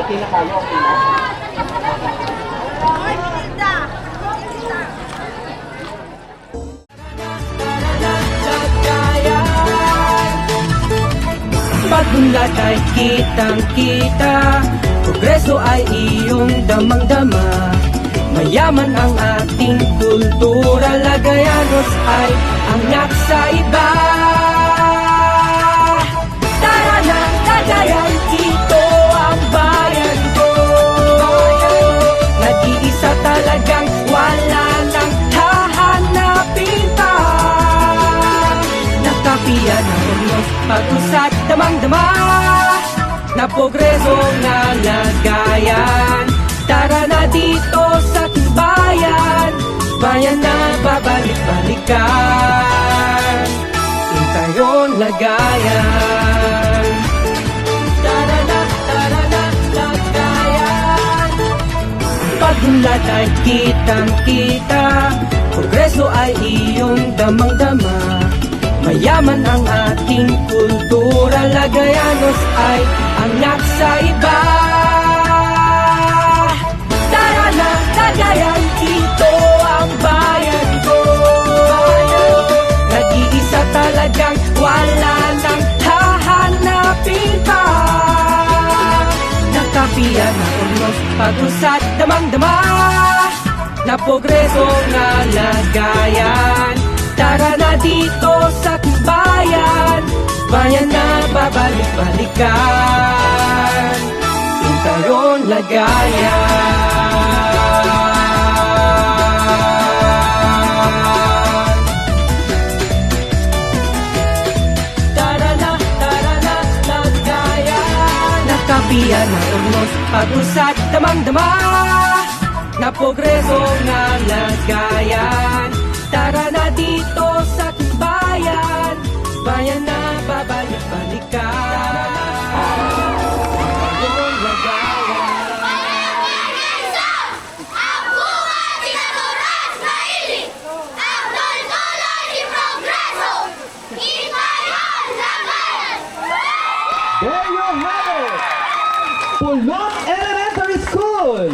okay na kayo, okay na? Pag-unlad ay kitang-kita, progreso ay iyong damang-dama. Mayaman ang ating kultura, Lagayanos ay angat sa iba. Tara na, Cagayan, ito ang bayan ko. Nag-iisa talagang wala nang hahanapin pa. Nakapiyan ang unos, pag-usad, damang-dama. Na progreso na Lagayan. Tara na dito sa ating bayan, bayan na babalik-balikan. Intayon, Lagayan. Tara na, Lagayan. Pag-unlad ay kitang-kita, progreso ay iyong damang-dama. Mayaman ang ating kultura, Lagayanos ay angat sa iba. Tara na, Cagayan, ito ang bayan ko. Nag-iisa talagang wala nang hahanapin pa. Nakapiyan ang unos, pag-usad, damang-dama. Na progreso nga Lagayan. Tara na dito sa ating bayan, bayan na babalik-balikan. Intayon, Lagayan. Tara na, Lagayan. Nakapiyan na unos, pag-usad, damang-dama. Na progreso nga Lagayan. Tara na dito sa ating bayan, bayan na babalik-balikan. Intayon, Lagayan. Ang bunga sinaturas na ilig, ang duldulan ni progreso, Intayon, Lagayan. There you have it! Pulong Elementary School!